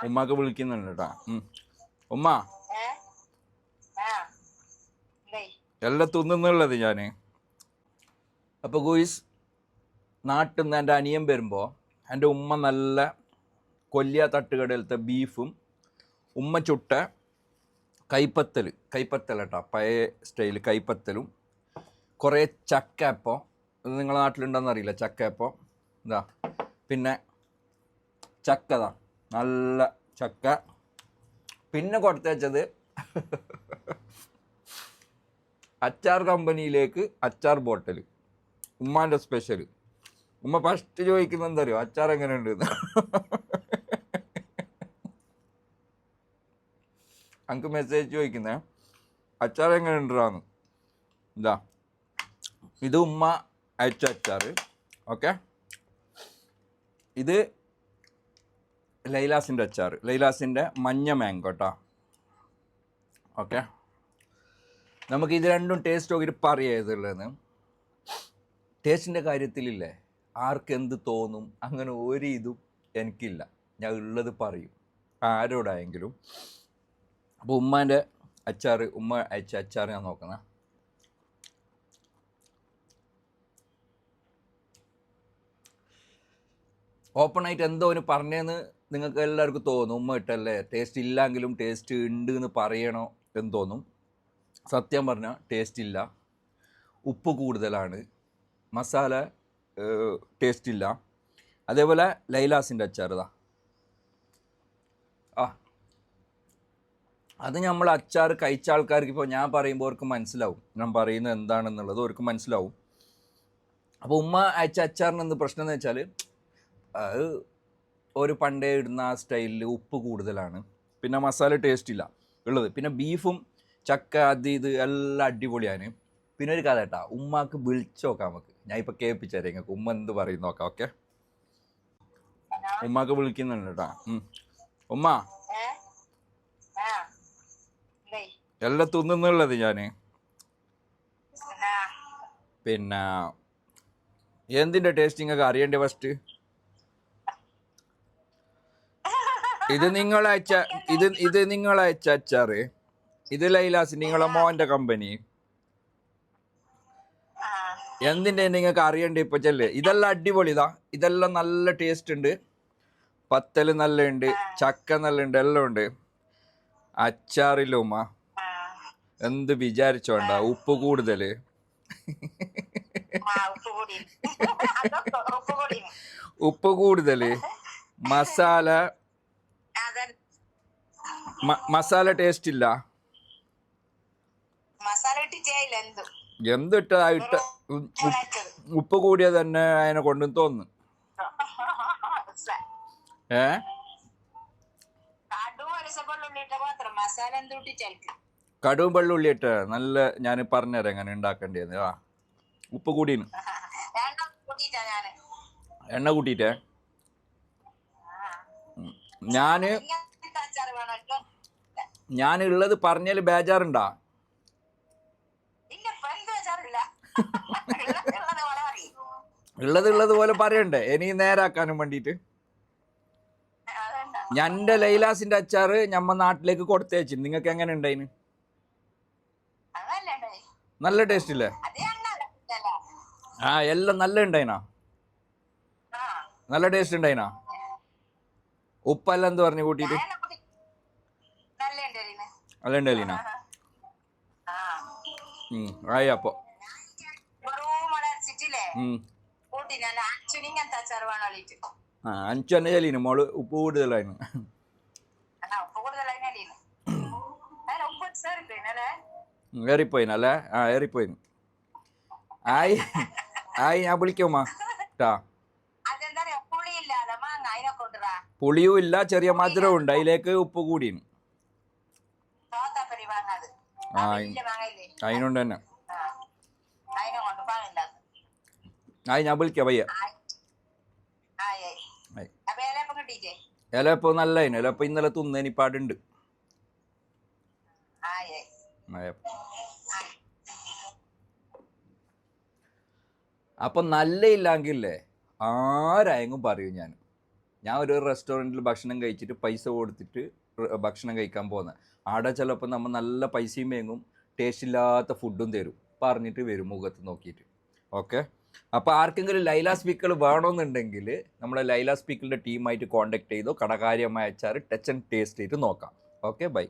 ഉമ്മാക്ക് വിളിക്കുന്നുണ്ട് കേട്ടാ. ഉമ്മ എല്ലാം തിന്നുന്നുള്ളത് ഞാൻ. അപ്പോൾ ഗൂയിസ്, നാട്ടിൽ നിന്ന് എൻ്റെ അനിയൻ വരുമ്പോൾ എൻ്റെ ഉമ്മ നല്ല കൊല്ലിയ തട്ടുകടയിലത്തെ ബീഫും ഉമ്മ ചുട്ട കൈപ്പത്തൽ കേട്ടോ, പഴയ സ്റ്റൈൽ കൈപ്പത്തലും കുറേ ചക്കയപ്പം. ഇത് നിങ്ങളുടെ നാട്ടിലുണ്ടെന്ന് അറിയില്ല, ചക്കയപ്പം ഇതാ. പിന്നെ ചക്കതാ, നല്ല ചക്ക. പിന്നെ കൊടുത്തയച്ചത് അച്ചാർ കമ്പനിയിലേക്ക് അച്ചാർ ബോട്ടൽ, ഉമ്മാൻ്റെ സ്പെഷ്യൽ. ഉമ്മ ഫസ്റ്റ് ചോദിക്കുന്നത് എന്താ അറിയോ, അച്ചാർ എങ്ങനെയുണ്ട് എനിക്ക് മെസ്സേജ് ചോദിക്കുന്നേ, അച്ചാർ എങ്ങനെ ഉണ്ടാന്ന്. ഇതാ, ഇത് ഉമ്മ അയച്ച അച്ചാർ. ഓക്കെ, ഇത് ലൈലാസിൻ്റെ അച്ചാർ, ലൈലാസിൻ്റെ മഞ്ഞ മാങ്കോ കേട്ടോ. ഓക്കെ, നമുക്ക് ഇത് രണ്ടും ടേസ്റ്റ് നോക്കിയിട്ട് പറയാം ഏതുള്ളതെന്ന്. ടേസ്റ്റിൻ്റെ കാര്യത്തിലില്ലേ, ആർക്കെന്ത് തോന്നും അങ്ങനെ ഒരു ഇതും എനിക്കില്ല, ഞാൻ ഉള്ളത് പറയും ആരോടായെങ്കിലും. അപ്പോൾ ഉമ്മാൻ്റെ അച്ചാർ, ഉമ്മ അയച്ച അച്ചാർ ഞാൻ നോക്കുന്ന. ഓപ്പണായിട്ട് എന്തോ ഒന്ന് പറഞ്ഞതെന്ന് നിങ്ങൾക്ക് എല്ലാവർക്കും തോന്നും, ഉമ്മ ഇട്ടല്ലേ, ടേസ്റ്റ് ഇല്ലെങ്കിലും ടേസ്റ്റ് ഉണ്ട് എന്ന് പറയണോ എന്ന് തോന്നും. സത്യം പറഞ്ഞാൽ ടേസ്റ്റ് ഇല്ല, ഉപ്പ് കൂടുതലാണ്, മസാല ടേസ്റ്റ് ഇല്ല. അതേപോലെ ലൈലാസിൻ്റെ അച്ചാർ ഇതാ, അത് നമ്മൾ അച്ചാർ കഴിച്ച ആൾക്കാർക്ക് ഇപ്പോൾ ഞാൻ പറയുമ്പോൾ അവർക്ക് മനസ്സിലാവും, ഞാൻ പറയുന്നത് എന്താണെന്നുള്ളത് അവർക്ക് മനസ്സിലാവും. അപ്പോൾ ഉമ്മ അയച്ച അച്ചാറിന് എന്ത് പ്രശ്നം എന്ന് വെച്ചാൽ, അത് ഒരു പണ്ടേ ഇടുന്ന ആ സ്റ്റൈലിൽ ഉപ്പ് കൂടുതലാണ്, പിന്നെ മസാല ടേസ്റ്റ് ഇല്ല ഉള്ളത്. പിന്നെ ബീഫും ചക്ക അത് ഇത് എല്ലാം അടിപൊളിയാണ്. പിന്നെ ഒരു കഥ കേട്ടാ, ഉമ്മാക്ക് വിളിച്ചു നോക്കാം നമുക്ക്, ഞാൻ ഇപ്പോൾ കേൾപ്പിച്ചേരാം നിങ്ങൾക്ക്, ഉമ്മ എന്ത് പറയും നോക്കാം. ഓക്കെ, ഉമ്മാക്ക് വിളിക്കുന്നുണ്ട് കേട്ടാ. ഉമ്മ എല്ലാം തിന്നുന്നുള്ളത് ഞാൻ. പിന്നെ എന്തിൻ്റെ ടേസ്റ്റ് നിങ്ങൾക്ക് അറിയണ്ടേ ഫസ്റ്റ്? ഇത് നിങ്ങളയച്ച ഇത് നിങ്ങളയച്ച അച്ചാറ്, ഇത് ലൈലാസ് നിങ്ങളെ മോൻ്റെ കമ്പനി. എന്തിൻ്റെ നിങ്ങൾക്ക് അറിയണ്ടേ ഇപ്പൊ ചെല്ലേ? ഇതെല്ലാം അടിപൊളി, ഇതെല്ലാം നല്ല ടേസ്റ്റ് ഉണ്ട്, പത്തൽ നല്ല ഉണ്ട്, ചക്ക നല്ല ഉണ്ട്, എല്ലാം ഉണ്ട്. അച്ചാറില്ല ഉമ്മ, എന്ത് വിചാരിച്ചോണ്ട, ഉപ്പ് കൂടുതല്, ഉപ്പ് കൂടുതല്, മസാല ടേസ്റ്റ് ഇല്ല. എന്തിട്ട ഉപ്പ് കൂടിയത് തന്നെ അതിനെ കൊണ്ടും തോന്നുന്നു. കടുവും വെള്ളുള്ളി ഇട്ട് നല്ല, ഞാൻ പറഞ്ഞുതരാം എങ്ങനെ ഉണ്ടാക്കേണ്ടത്. ഉപ്പ് കൂടിന്, എണ്ണ കൂട്ടിട്ടേ. ഞാൻ ഉള്ളത് പറഞ്ഞാൽ ബേജാറുണ്ടാ? ഉള്ളത് പോലെ പറയണ്ടേ എനിക്ക് നേരാക്കാനും വേണ്ടിട്ട്. എൻ്റെ ലൈലാസിന്റെ അച്ചാറ് ഞമ്മ നാട്ടിലേക്ക് കൊടുത്തേച്ചു, നിങ്ങൾക്ക് എങ്ങനെ ഉണ്ടായിന്? നല്ല ടേസ്റ്റ് ഇല്ലേ? എല്ലാം നല്ല ഉണ്ടായിനാ, നല്ല ടേസ്റ്റ് ഉണ്ടായിനാ. ഉപ്പെല്ലാം എന്ത് പറഞ്ഞു കൂട്ടിട്ട്? നല്ല ഉണ്ടായിനാ. ആയി അപ്പൊ അഞ്ചു തന്നെ ചെലീന് മോള്, ഉപ്പ് കൂടുതലായിരുന്നു. ഏറിപ്പോയിനല്ലേ? ഏറിപ്പോയിന്. ഞാൻ വിളിക്കുമ്മ ട്ടാ. പുളിയും ഇല്ല, ചെറിയ മധുരവും ഉണ്ട്, അതിലേക്ക് ഉപ്പ് കൂടിന്. അതിനോണ്ട് തന്നെ ഞാൻ വിളിക്കാം പയ്യ. ഇലപ്പോ നല്ല ഇലപ്പോ ഇന്നലെ തിന്നേനി പാടുണ്ട്. അപ്പൊ നല്ല ഇല്ലെങ്കിലേ ആരായെങ്കിലും പറയും ഞാൻ. ഞാൻ ഒരു റെസ്റ്റോറൻറ്റിൽ ഭക്ഷണം കഴിച്ചിട്ട് പൈസ കൊടുത്തിട്ട് ഭക്ഷണം കഴിക്കാൻ പോകുന്നത്. ആടെ ചിലപ്പോൾ നമ്മൾ നല്ല പൈസയും വേങ്ങും, ടേസ്റ്റ് ഇല്ലാത്ത ഫുഡും തരും, പറഞ്ഞിട്ട് വരും മുഖത്ത് നോക്കിയിട്ട്. ഓക്കെ, അപ്പോൾ ആർക്കെങ്കിലും ലൈല സ്പീക്കർ വേണമെന്നുണ്ടെങ്കിൽ നമ്മളെ ലൈല സ്പീക്കറിൻ്റെ ടീമായിട്ട് കോൺടാക്ട് ചെയ്തോ, കടകാര്യമായ അച്ചാർ ടച്ച് ആൻഡ് ടേസ്റ്റ് ചെയ്തിട്ട് നോക്കാം. Okay, by.